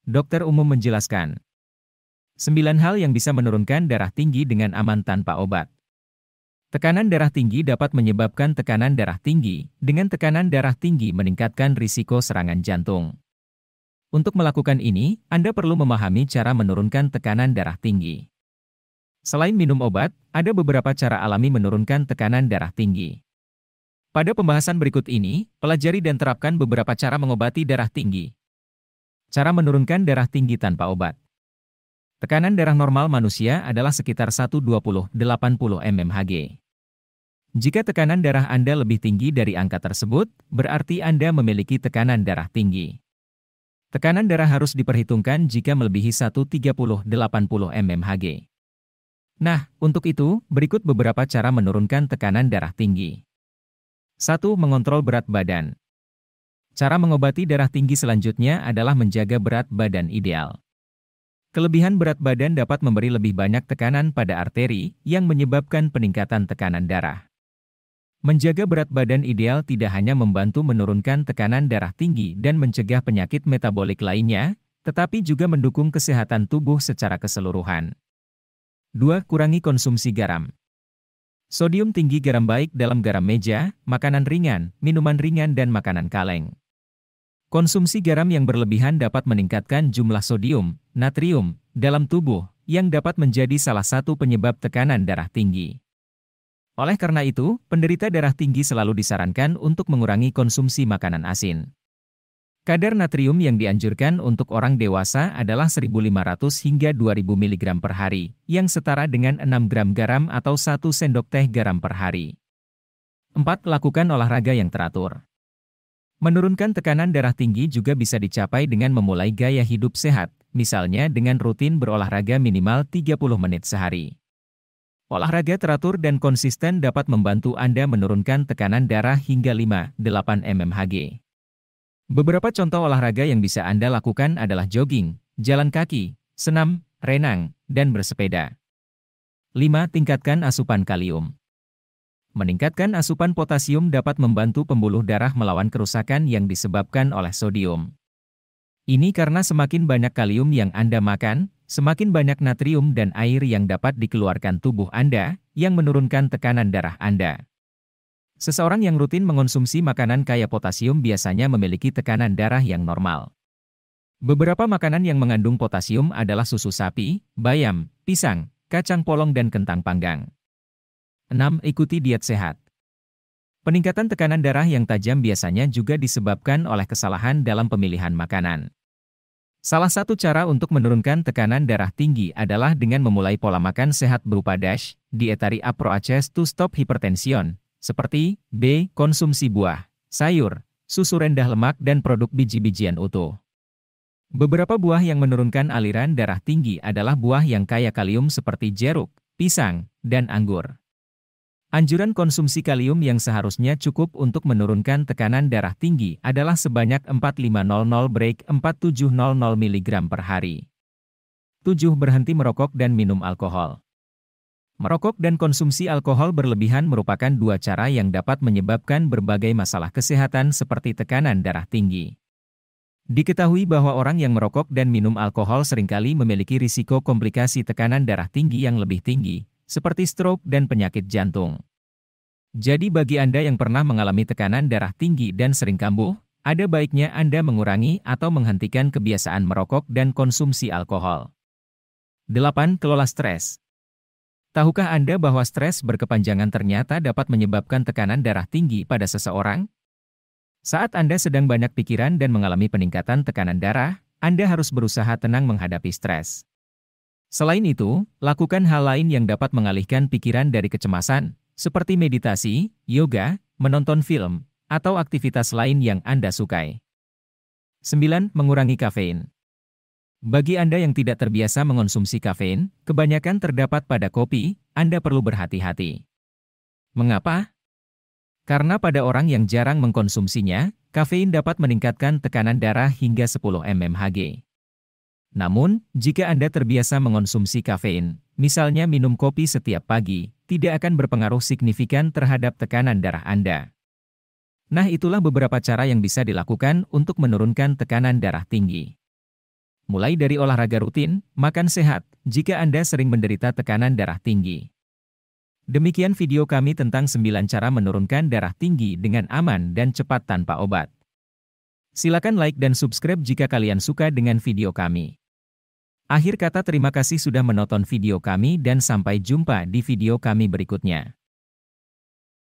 dokter umum menjelaskan. 9 hal yang bisa menurunkan darah tinggi dengan aman tanpa obat. Tekanan darah tinggi dapat menyebabkan tekanan darah tinggi. Dengan tekanan darah tinggi meningkatkan risiko serangan jantung. Untuk melakukan ini, Anda perlu memahami cara menurunkan tekanan darah tinggi. Selain minum obat, ada beberapa cara alami menurunkan tekanan darah tinggi. Pada pembahasan berikut ini, pelajari dan terapkan beberapa cara mengobati darah tinggi. Cara menurunkan darah tinggi tanpa obat. Tekanan darah normal manusia adalah sekitar 120/80 mmHg. Jika tekanan darah Anda lebih tinggi dari angka tersebut, berarti Anda memiliki tekanan darah tinggi. Tekanan darah harus diperhitungkan jika melebihi 130/80 mmHg. Nah, untuk itu, berikut beberapa cara menurunkan tekanan darah tinggi. 1. Mengontrol berat badan. Cara mengobati darah tinggi selanjutnya adalah menjaga berat badan ideal. Kelebihan berat badan dapat memberi lebih banyak tekanan pada arteri, yang menyebabkan peningkatan tekanan darah. Menjaga berat badan ideal tidak hanya membantu menurunkan tekanan darah tinggi dan mencegah penyakit metabolik lainnya, tetapi juga mendukung kesehatan tubuh secara keseluruhan. 2. Kurangi konsumsi garam. Sodium tinggi garam baik dalam garam meja, makanan ringan, minuman ringan dan makanan kaleng. Konsumsi garam yang berlebihan dapat meningkatkan jumlah sodium, natrium, dalam tubuh, yang dapat menjadi salah satu penyebab tekanan darah tinggi. Oleh karena itu, penderita darah tinggi selalu disarankan untuk mengurangi konsumsi makanan asin. Kadar natrium yang dianjurkan untuk orang dewasa adalah 1.500 hingga 2.000 mg per hari, yang setara dengan 6 gram garam atau 1 sendok teh garam per hari. 4. Lakukan olahraga yang teratur. Menurunkan tekanan darah tinggi juga bisa dicapai dengan memulai gaya hidup sehat, misalnya dengan rutin berolahraga minimal 30 menit sehari. Olahraga teratur dan konsisten dapat membantu Anda menurunkan tekanan darah hingga 5-8 mmHg. Beberapa contoh olahraga yang bisa Anda lakukan adalah jogging, jalan kaki, senam, renang, dan bersepeda. 5. Tingkatkan asupan kalium. Meningkatkan asupan potasium dapat membantu pembuluh darah melawan kerusakan yang disebabkan oleh sodium. Ini karena semakin banyak kalium yang Anda makan, semakin banyak natrium dan air yang dapat dikeluarkan tubuh Anda, yang menurunkan tekanan darah Anda. Seseorang yang rutin mengonsumsi makanan kaya potasium biasanya memiliki tekanan darah yang normal. Beberapa makanan yang mengandung potasium adalah susu sapi, bayam, pisang, kacang polong dan kentang panggang. 6. Ikuti diet sehat. Peningkatan tekanan darah yang tajam biasanya juga disebabkan oleh kesalahan dalam pemilihan makanan. Salah satu cara untuk menurunkan tekanan darah tinggi adalah dengan memulai pola makan sehat berupa DASH, dietary approaches to stop hypertension, seperti B. Konsumsi buah, sayur, susu rendah lemak dan produk biji-bijian utuh. Beberapa buah yang menurunkan aliran darah tinggi adalah buah yang kaya kalium seperti jeruk, pisang, dan anggur. Anjuran konsumsi kalium yang seharusnya cukup untuk menurunkan tekanan darah tinggi adalah sebanyak 4500/4700 mg per hari. 7. Berhenti merokok dan minum alkohol. Merokok dan konsumsi alkohol berlebihan merupakan dua cara yang dapat menyebabkan berbagai masalah kesehatan seperti tekanan darah tinggi. Diketahui bahwa orang yang merokok dan minum alkohol seringkali memiliki risiko komplikasi tekanan darah tinggi yang lebih tinggi, seperti stroke dan penyakit jantung. Jadi bagi Anda yang pernah mengalami tekanan darah tinggi dan sering kambuh, ada baiknya Anda mengurangi atau menghentikan kebiasaan merokok dan konsumsi alkohol. 8. Kelola stres. Tahukah Anda bahwa stres berkepanjangan ternyata dapat menyebabkan tekanan darah tinggi pada seseorang? Saat Anda sedang banyak pikiran dan mengalami peningkatan tekanan darah, Anda harus berusaha tenang menghadapi stres. Selain itu, lakukan hal lain yang dapat mengalihkan pikiran dari kecemasan, seperti meditasi, yoga, menonton film, atau aktivitas lain yang Anda sukai. 9. Mengurangi kafein. Bagi Anda yang tidak terbiasa mengonsumsi kafein, kebanyakan terdapat pada kopi, Anda perlu berhati-hati. Mengapa? Karena pada orang yang jarang mengkonsumsinya, kafein dapat meningkatkan tekanan darah hingga 10 mmHg. Namun, jika Anda terbiasa mengonsumsi kafein, misalnya minum kopi setiap pagi, tidak akan berpengaruh signifikan terhadap tekanan darah Anda. Nah, itulah beberapa cara yang bisa dilakukan untuk menurunkan tekanan darah tinggi. Mulai dari olahraga rutin, makan sehat, jika Anda sering menderita tekanan darah tinggi. Demikian video kami tentang 9 cara menurunkan darah tinggi dengan aman dan cepat tanpa obat. Silakan like dan subscribe jika kalian suka dengan video kami. Akhir kata terima kasih sudah menonton video kami dan sampai jumpa di video kami berikutnya.